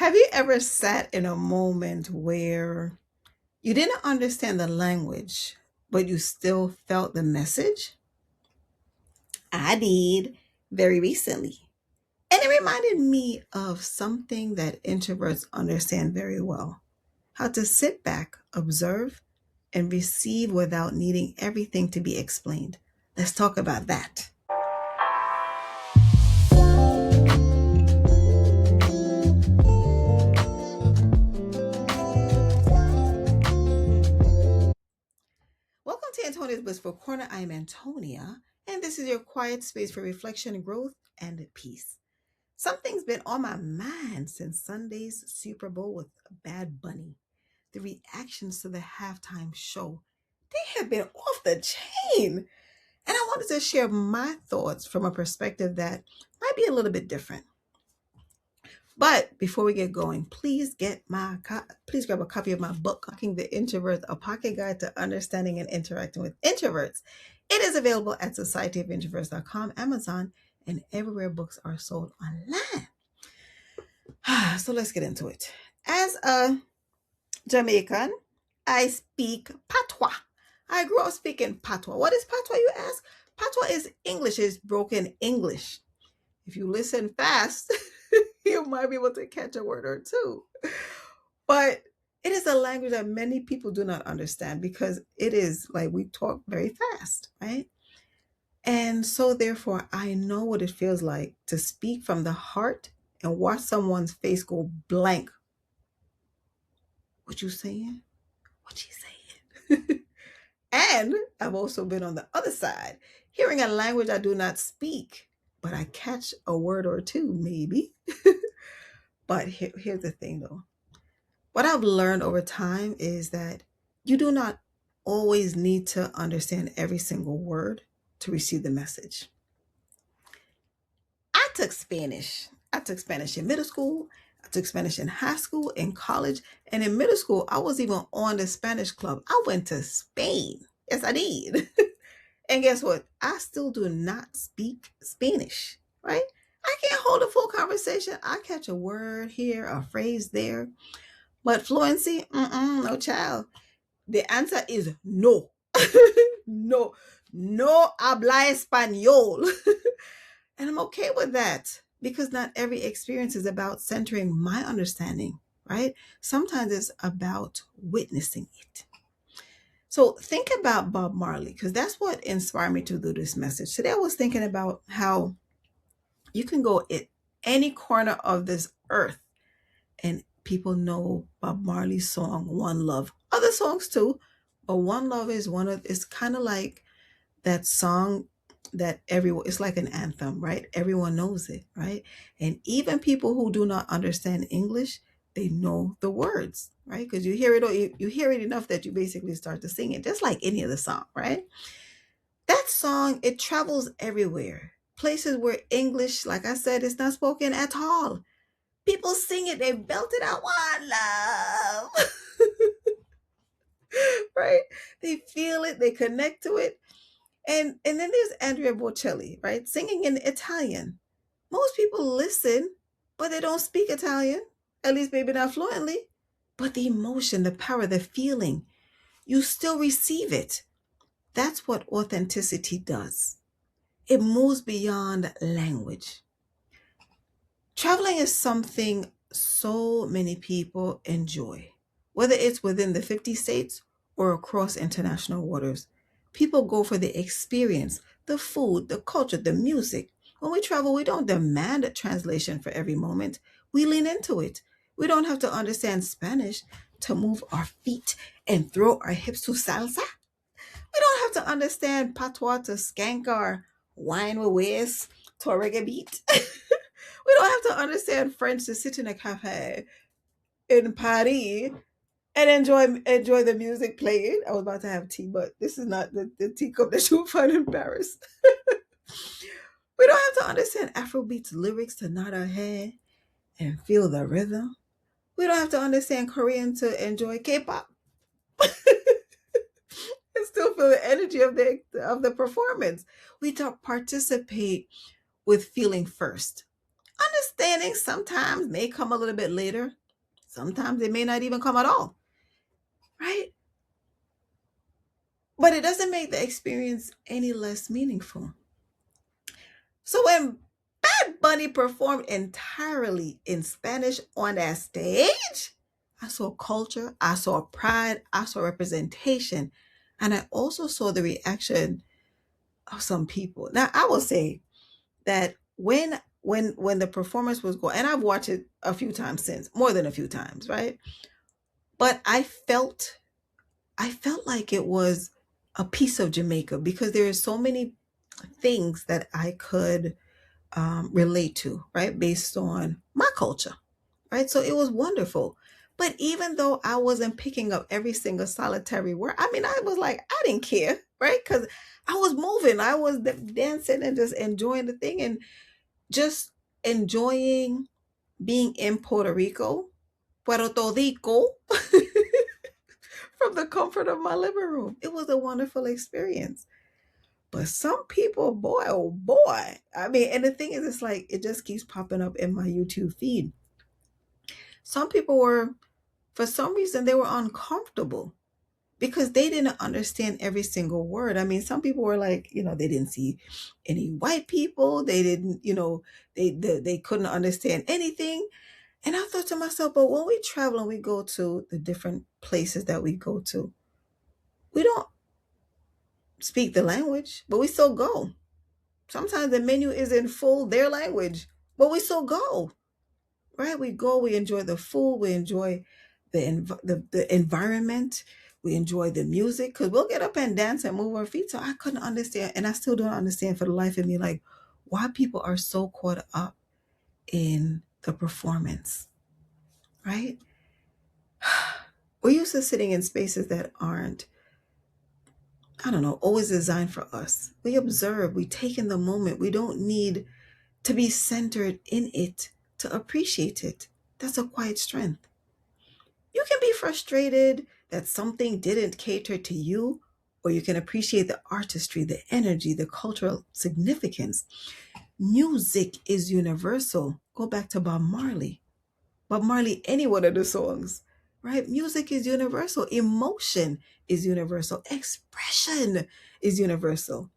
Have you ever sat in a moment where you didn't understand the language, but you still felt the message? I did very recently. And it reminded me of something that introverts understand very well: how to sit back, observe, and receive without needing everything to be explained. Let's talk about that. Welcome to Antonia's Blissful Corner. I am Antonia, and this is your quiet space for reflection, growth, and peace. Something's been on my mind since Sunday's Super Bowl with Bad Bunny. The reactions to the halftime show, they have been off the chain. And I wanted to share my thoughts from a perspective that might be a little bit different. But before we get going, please grab a copy of my book, Unlocking the Introvert, a pocket guide to understanding and interacting with introverts. It is available at societyofintroverts.com, Amazon, and everywhere books are sold online. So let's get into it. As a Jamaican, I speak patois. I grew up speaking patois. What is patois, you ask? Patois is English, is broken English. If you listen fast, you might be able to catch a word or two. But it is a language that many people do not understand because it is like we talk very fast, right? And so, therefore, I know what it feels like to speak from the heart and watch someone's face go blank. What you saying? What you saying? And I've also been on the other side, hearing a language I do not speak, but I catch a word or two, maybe. But here's the thing, though. What I've learned over time is that you do not always need to understand every single word to receive the message. I took Spanish. I took Spanish in middle school. I took Spanish in high school, in college, and in middle school, I was even on the Spanish club. I went to Spain. Yes, I did. And guess what? I still do not speak Spanish, right? I can't hold a full conversation. I catch a word here, a phrase there, but fluency, no child. The answer is no. No, no habla español. And I'm okay with that because not every experience is about centering my understanding, right? Sometimes it's about witnessing it. So think about Bob Marley because that's what inspired me to do this message. Today I was thinking about how you can go in any corner of this earth and people know Bob Marley's song One Love. Other songs too, but One Love is one of it's kind of like that song that everyone it's like an anthem, right? Everyone knows it, right? And even people who do not understand English, they know the words, right? Because you hear it you hear it enough that you basically start to sing it, just like any other song, right? That song, it travels everywhere. Places where English, like I said, is not spoken at all. People sing it, they belt it out, one love. Right? They feel it, they connect to it. And then there's Andrea Bocelli, right? Singing in Italian. Most people listen, but they don't speak Italian, at least maybe not fluently. But the emotion, the power, the feeling, you still receive it. That's what authenticity does. It moves beyond language. Traveling is something so many people enjoy, whether it's within the 50 states or across international waters. People go for the experience, the food, the culture, the music. When we travel, we don't demand a translation for every moment. We lean into it. We don't have to understand Spanish to move our feet and throw our hips to salsa. We don't have to understand patois to skank our wine with waist to a reggae beat. We don't have to understand French to sit in a cafe in Paris and enjoy the music playing. I was about to have tea, but this is not the teacup that you will find in Paris. We don't have to understand Afrobeat's lyrics to nod our head and feel the rhythm. We don't have to understand Korean to enjoy K-pop and still feel the energy of the performance. We don't participate with feeling first. understanding sometimes may come a little bit later. Sometimes it may not even come at all, right? But it doesn't make the experience any less meaningful. So when Bad Bunny performed entirely in Spanish on that stage, I saw culture, I saw pride, I saw representation, and I also saw the reaction of some people. Now, I will say that when the performance was going, and I've watched it a few times since, more than a few times, right? But I felt like it was a piece of Jamaica because there are so many things that I could relate to, right? Based on my culture, right? So it was wonderful. But even though I wasn't picking up every single solitary word, I mean, I was like, I didn't care, right? Because I was moving, I was dancing and just enjoying the thing and just enjoying being in Puerto Rico, Puerto Rico, from the comfort of my living room. It was a wonderful experience. But some people, boy, oh boy. I mean, and the thing is, it's like it just keeps popping up in my YouTube feed. Some people were, for some reason, they were uncomfortable because they didn't understand every single word. I mean, some people were like, they didn't see any white people. They didn't, they couldn't understand anything. And I thought to myself, but when we travel and we go to the different places that we go to, we don't speak the language, but we still go. Sometimes the menu is in full their language, but we still go, right? We go, we enjoy the food, we enjoy the environment, we enjoy the music because we'll get up and dance and move our feet. So I couldn't understand, and I still don't understand for the life of me, like why people are so caught up in the performance, right? We're used to sitting in spaces that aren't, I don't know, always designed for us. We observe, we take in the moment. We don't need to be centered in it to appreciate it. That's a quiet strength. You can be frustrated that something didn't cater to you, or you can appreciate the artistry, the energy, the cultural significance. Music is universal. Go back to Bob Marley. Bob Marley, any one of the songs, right? Music is universal. Emotion is universal. Expression is universal.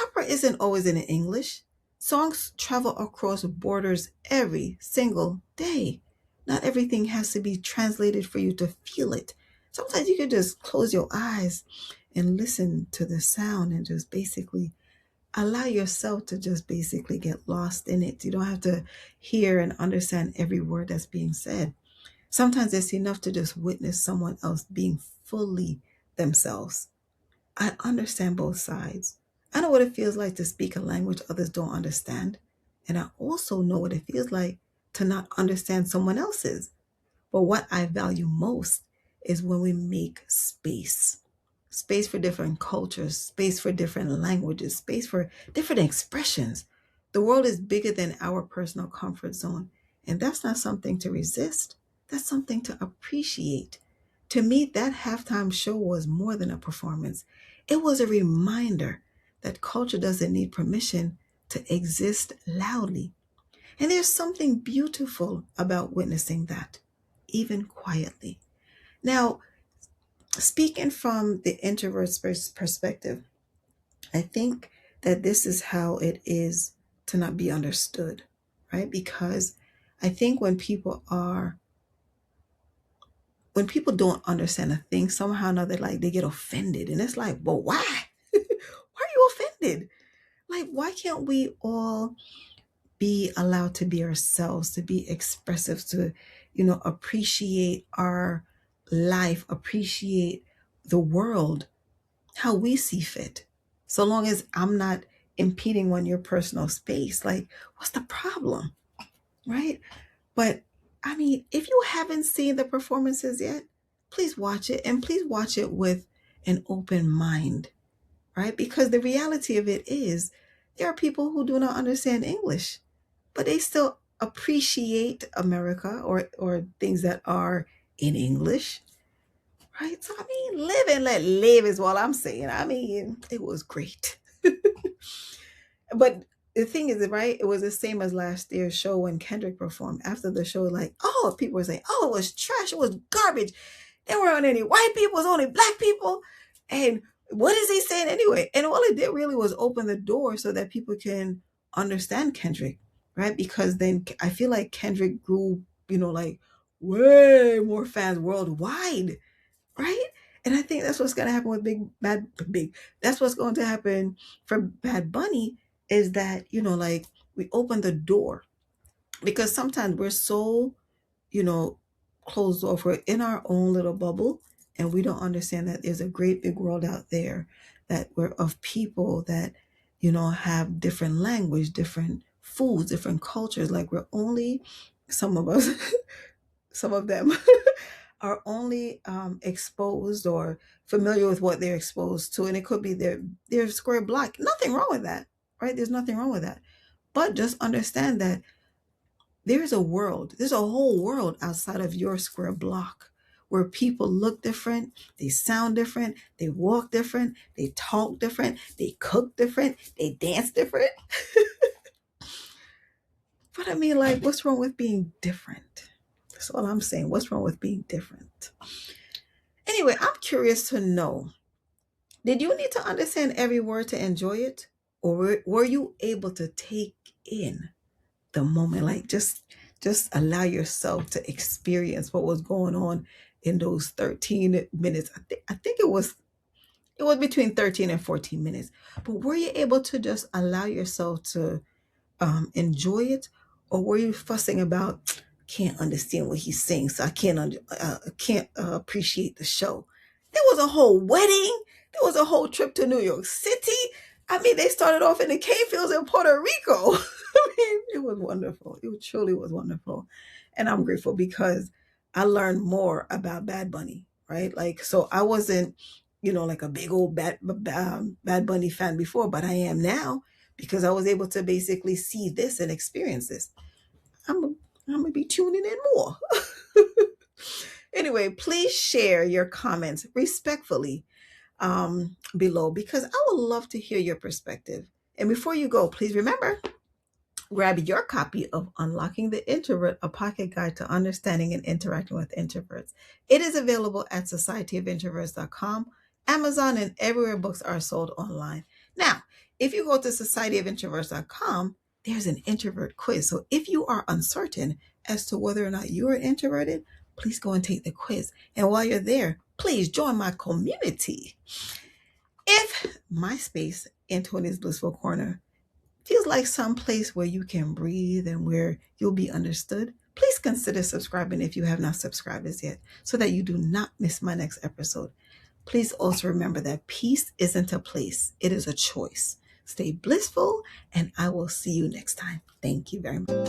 Opera isn't always in English. Songs travel across borders every single day. Not everything has to be translated for you to feel it. Sometimes you can just close your eyes and listen to the sound and just basically allow yourself to just basically get lost in it. You don't have to hear and understand every word that's being said. Sometimes it's enough to just witness someone else being fully themselves. I understand both sides. I know what it feels like to speak a language others don't understand. And I also know what it feels like to not understand someone else's. But what I value most is when we make space for different cultures, space for different languages, space for different expressions. The world is bigger than our personal comfort zone. And that's not something to resist, that's something to appreciate. To me, that halftime show was more than a performance, it was a reminder that culture doesn't need permission to exist loudly. And there's something beautiful about witnessing that, even quietly. Now, speaking from the introvert's perspective, I think that this is how it is to not be understood, right? Because I think when people don't understand a thing, somehow or another, like they get offended. And it's like, well, why? Why are you offended? Like, why can't we all be allowed to be ourselves, to be expressive, to, appreciate our life, appreciate the world, how we see fit. So long as I'm not impeding on your personal space, like, what's the problem? Right? But I mean, if you haven't seen the performances yet, please watch it and please watch it with an open mind, right? Because the reality of it is there are people who do not understand English, but they still appreciate America or things that are in English, right? So I mean, live and let live is what I'm saying. I mean, it was great. But the thing is, right, it was the same as last year's show when Kendrick performed. After the show, like, oh, people were saying, oh, it was trash, it was garbage. There weren't any white people, it was only black people. And what is he saying anyway? And all it did really was open the door so that people can understand Kendrick, right? Because then I feel like Kendrick grew, like way more fans worldwide, right? And I think that's what's going to happen with Big. That's what's going to happen for Bad Bunny, is that, like, we open the door, because sometimes we're so, you know, closed off. We're in our own little bubble, and we don't understand that there's a great big world out there, that we're of people that, have different language, different foods, different cultures. Like, we're only, some of us, some of them are only exposed or familiar with what they're exposed to, and it could be their square block. Nothing wrong with that, right? There's nothing wrong with that, but just understand that there's a whole world outside of your square block, where people look different, they sound different, they walk different, they talk different, they cook different, they dance different. But I mean, like, what's wrong with being different? That's all I'm saying. What's wrong with being different? Anyway, I'm curious to know, did you need to understand every word to enjoy it? Or were you able to take in the moment? Like, just allow yourself to experience what was going on in those 13 minutes. I think it was between 13 and 14 minutes. But were you able to just allow yourself to enjoy it? Or were you fussing about, can't understand what he's saying, so I can't appreciate the show? There was a whole wedding. There was a whole trip to New York City. I mean, they started off in the cane fields in Puerto Rico. I mean, it was wonderful. It truly was wonderful. And I'm grateful because I learned more about Bad Bunny, right? Like, so I wasn't, like a big old Bad Bunny fan before, but I am now, because I was able to basically see this and experience this. I'm going to be tuning in more. Anyway, please share your comments respectfully below, because I would love to hear your perspective. And before you go, please remember, grab your copy of Unlocking the Introvert, a pocket guide to understanding and interacting with introverts. It is available at societyofintroverts.com, Amazon, and everywhere books are sold online. Now, if you go to societyofintroverts.com, there's an introvert quiz. So if you are uncertain as to whether or not you're introverted, please go and take the quiz. And while you're there, please join my community. If my space, Antonia's Blissful Corner, feels like some place where you can breathe and where you'll be understood, please consider subscribing if you have not subscribed as yet, so that you do not miss my next episode. Please also remember that peace isn't a place, it is a choice. Stay blissful, and I will see you next time. Thank you very much.